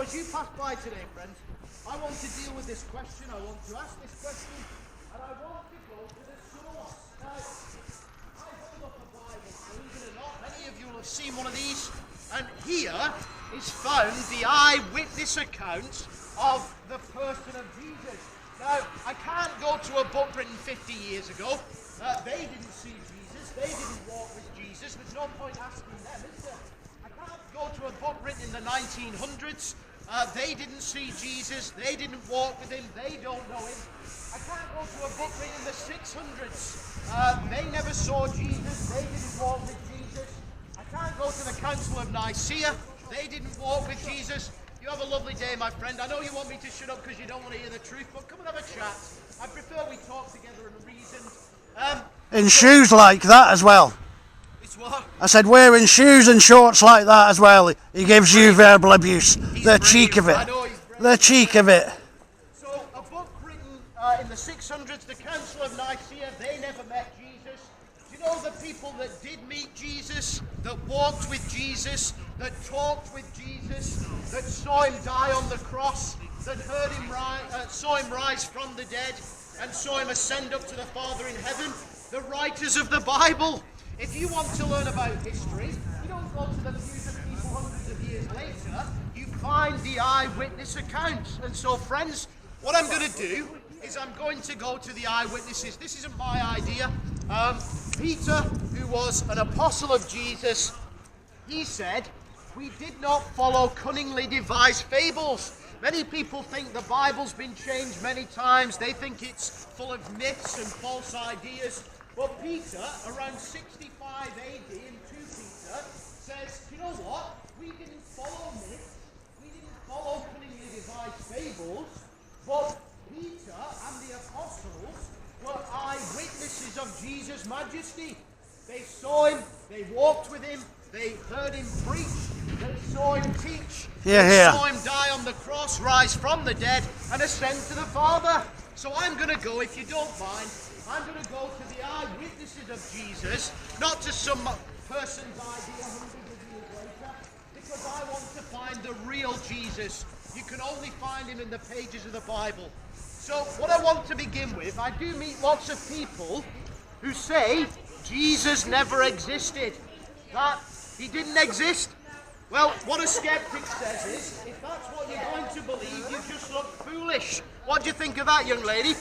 as you pass by today, friends, I want to deal with this question, I want to ask this question, and I want to go to the source. Now, I hold up a Bible, believe it or not, many of you will have seen one of these, and here is found the eyewitness account of the person of Jesus. Now, I can't go to a book written 50 years ago. They didn't see Jesus, they didn't walk with Jesus, there's no point asking them, is there? I can't go to a book written in the 1900s. They didn't see Jesus, they didn't walk with him, they don't know him. I can't go to a book written in the 600s. They never saw Jesus, they didn't walk with Jesus. I can't go to the Council of Nicaea, they didn't walk with Jesus. You have a lovely day, my friend. I know you want me to shut up because you don't want to hear the truth, but come and have a chat. I prefer we talk together and reason. In shoes like that as well. It's what? I said wearing shoes and shorts like that as well. He gives you verbal abuse. The cheek of it. The cheek of it. So, a book written in the 600s, the Council of Nicaea, they never met Jesus. Do you know the people that did meet Jesus, that walked with Jesus, that talked with Jesus, that saw him die on the cross, that heard him saw him rise from the dead, and saw him ascend up to the Father in heaven? The writers of the Bible. If you want to learn about history, you don't go to the views of people hundreds of years later. You find the eyewitness accounts. And so, friends, what I'm going to do is I'm going to go to the eyewitnesses. This isn't my idea. Peter, who was an apostle of Jesus, he said, "We did not follow cunningly devised fables." Many people think the Bible's been changed many times. They think it's full of myths and false ideas. But Peter, around 65 AD in 2 Peter, says, you know what? We didn't follow myths. We didn't follow cunningly devised fables. But Peter and the apostles were eyewitnesses of Jesus' majesty. They saw him, they walked with him, they heard him preach, they saw him teach, they saw him die on the cross, rise from the dead, and ascend to the Father. So I'm going to go, if you don't mind, I'm going to go to the eyewitnesses of Jesus, not to some person's idea hundreds of years later, because I want to find the real Jesus. You can only find him in the pages of the Bible. So what I want to begin with, I do meet lots of people who say Jesus never existed, that he didn't exist. Well, what a skeptic says is, if that's what you're going to believe, you just look foolish. What do you think of that, young lady?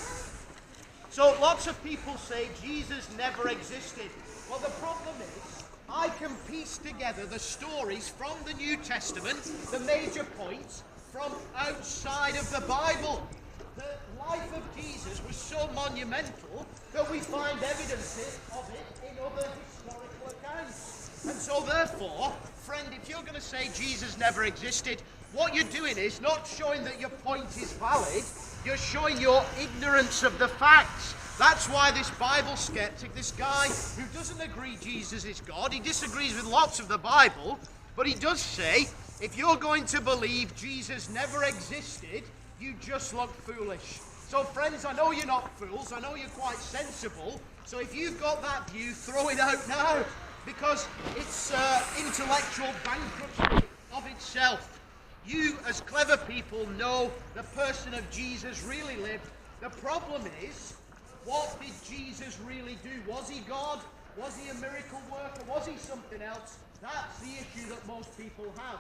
So lots of people say Jesus never existed. Well, the problem is, I can piece together the stories from the New Testament, the major points, from outside of the Bible. The life of Jesus was so monumental that we find evidence of it in other historical accounts. And so therefore, friend, if you're going to say Jesus never existed, what you're doing is not showing that your point is valid, you're showing your ignorance of the facts. That's why this Bible skeptic, this guy who doesn't agree Jesus is God, he disagrees with lots of the Bible, but he does say, if you're going to believe Jesus never existed, you just look foolish. So friends, I know you're not fools, I know you're quite sensible, so if you've got that view, throw it out now, because it's intellectual bankruptcy of itself. You, as clever people, know the person of Jesus really lived. The problem is, what did Jesus really do? Was he God? Was he a miracle worker? Was he something else? That's the issue that most people have.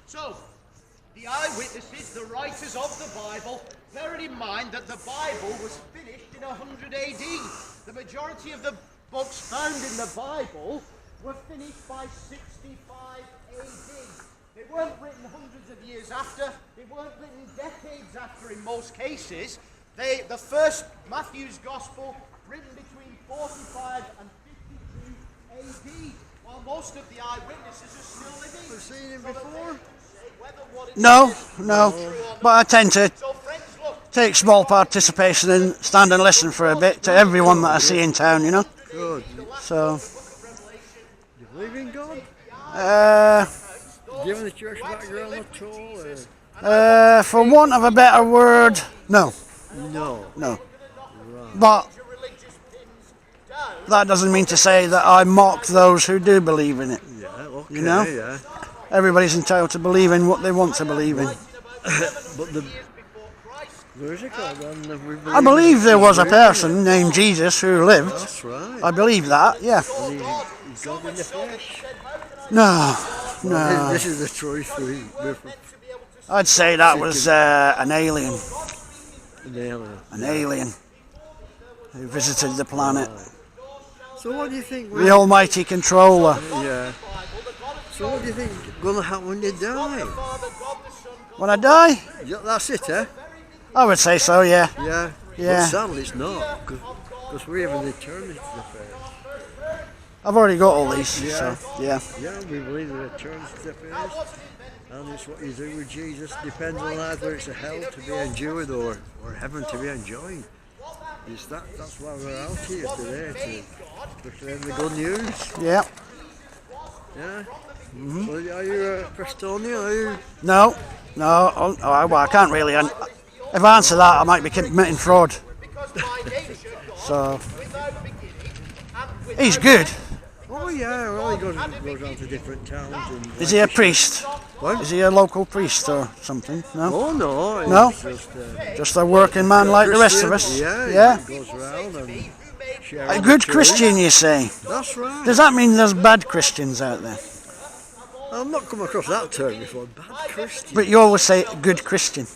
So, the eyewitnesses, the writers of the Bible, bear it in mind that the Bible was finished in 100 AD. The majority of the books found in the Bible were finished by 65 AD. They weren't written hundreds of years after. They weren't written decades after in most cases. The first Matthew's Gospel, written between 45 and 52 AD, while most of the eyewitnesses are still living. Have seen him before? No, but I tend to take small participation and stand and listen for a bit to everyone that I see in town, you know. Good. So, You believe in God? Do you have any church background at all? for want of a better word, no. No. No. But that doesn't mean to say that I mock those who do believe in it. Yeah, okay, You know? yeah. Everybody's entitled to believe in what they want to believe in. But the, years before Christ. where's it called then? We I believe there was a person named Jesus who lived. That's right. I believe that, yeah. And he's God in the flesh. No, no. This is the truth. We're from I'd say that was an alien. an alien. An alien who visited the planet. So what do you think? The almighty controller. Yeah. So what do you think going to happen when you die? When I die? Yeah, that's it, eh? I would say so, yeah. Yeah. Yeah. But sadly it's not, because we have an eternity to face. I've already got all these, Yeah. so yeah. Yeah, we believe in eternity to face. And it's what you do with Jesus. Depends on either it's a hell to be endured or heaven to be enjoyed. That's why we're out here today, to proclaim the good news. Yeah. Yeah. So are you a Prestonian? Are you? No, no, well, I can't really. If I answer that, I might be committing fraud. So, he's good. Oh yeah, well he goes around to different towns. And Is he a priest? What? Is he a local priest or something? No? Oh no. No? He's just, Just a working man like the rest of us? Yeah. Yeah? He goes around and shares A the good truth. Christian, you say? That's right. Does that mean there's bad Christians out there? I've not come across that term before. Bad Christian. But you always say good Christian.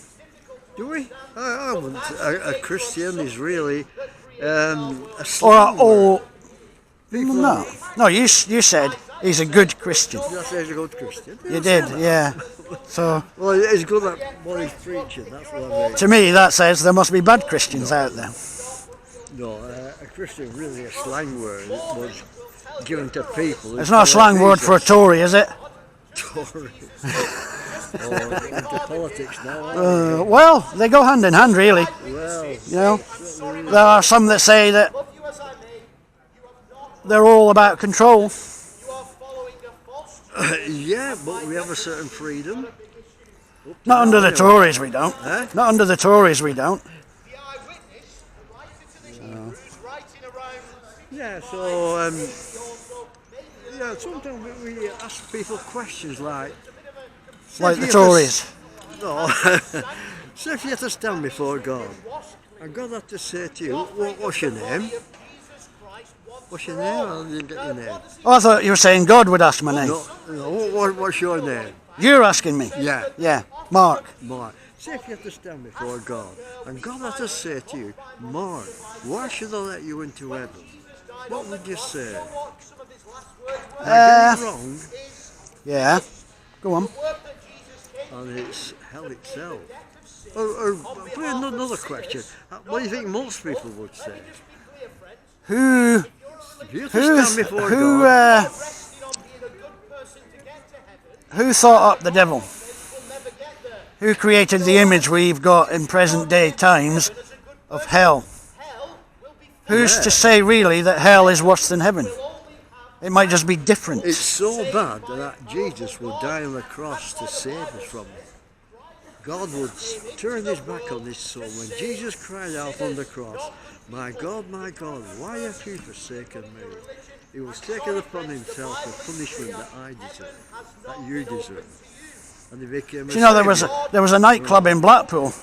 Do we? I wouldn't. A Christian is really a Or slang word. all. People- No. No, you said he's a good Christian. That says a good Christian. You did, yeah. So, Well, he's good at what he's preaching. That's what I mean. to me, that says there must be bad Christians out there. No, a Christian really a slang word. It was given to people. who It's not a follow slang word for a Jesus. Tory, is it? Tory. Into politics now. aren't Well, they go hand in hand, really. they? Well, You know, there are some that say that they're all about control. yeah, but we have a certain freedom. Not under the Tories, we don't. Eh? Not under the Tories, we don't. Yeah, so yeah, sometimes we ask people questions like, say Like if the you had to Tories. No. So if you had to stand before God, and God had to say to you, what's your name? What's your name? I didn't get your name. Oh, I thought you were saying God would ask my name. No, what's your name? You're asking me. Yeah, Yeah, Mark. Mark. Say if you had to stand before God, and God had to say to you, Mark, why should I let you into heaven? What would you say? Am I getting it wrong? Yeah. Go on. And it's hell itself. Or put another question. What do you think most people would say? Who, If you had to stand before God, who thought up the devil? Who created the image we've got in present day times of hell? Who's to say really that hell is worse than heaven? It might just be different. it's so bad that Jesus would die on the cross to save us from it. God would turn his back on his soul. When Jesus cried out on the cross, my God, why have you forsaken me? He was taken upon himself the punishment that I deserve, that you deserve. And he became a Do you know saviour. there was a nightclub in Blackpool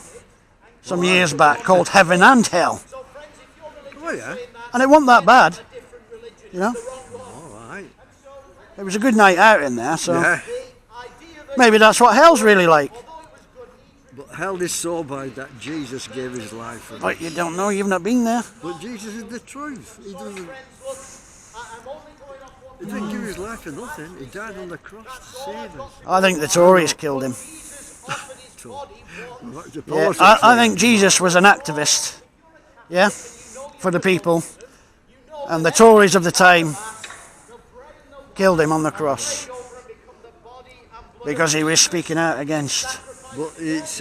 some years back called Heaven and Hell, Oh yeah, and it wasn't that bad. You know, all right. it was a good night out in there. So Yeah. maybe that's what hell's really like. But hell is so bad that Jesus gave his life for But us. you don't know. You've not been there. But Jesus is the truth. He didn't give his life for nothing. He died on the cross to save us. I think the Tories killed him. The Yeah, politics I there. think Jesus was an activist. Yeah, for the people, and the Tories of the time killed him on the cross because he was speaking out against But it's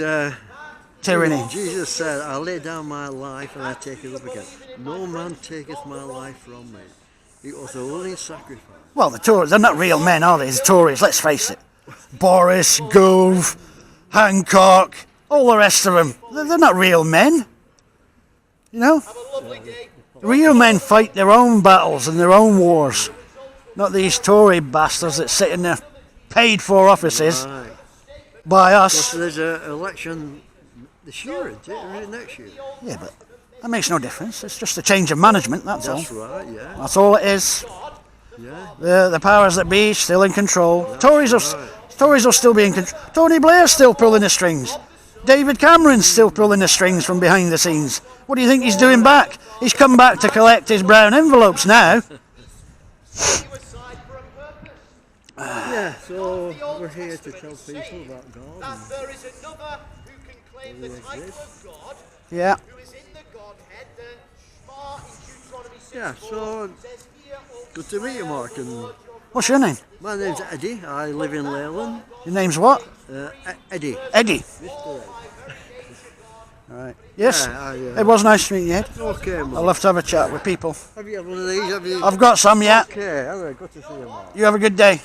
tyranny. Jesus said, I lay down my life and I take it up again. No man taketh my life from me. It was a willing sacrifice. Well, the Tories, they're not real men, are they? The Tories, let's face it. Boris, Gove, Hancock, all the rest of them, they're not real men. You know? Real men fight their own battles and their own wars. Not these Tory bastards that sit in their paid for offices Right. by Because us. there's an election this year, isn't it? Or next year? Yeah, but that makes no difference. It's just a change of management, that's all. That's right, yeah. That's all it is. Yeah. The powers that be still in control. Tories right. will still be in control. Tony Blair's still pulling the strings. David Cameron's still pulling the strings from behind the scenes. What do you think he's doing back? He's come back to collect his brown envelopes now. Yeah, so we're here to tell people about God. That there is another who can claim the title of God, Yeah. who is in the Godhead, the Shema in Deuteronomy 6:4 Yeah, so says, "Hear, O good to meet you, Mark. And What's your name? my name's Eddie. I live in Leyland. Your name's what? Eddie. Eddie. Mr. All right. Yes. Yeah, It was nice to meet you, Ed. Okay, I Mark. love to have a chat with people. Have you had one of these? Have you? I've got some, yeah. Okay, all right, good to see you, Mark. You have a good day.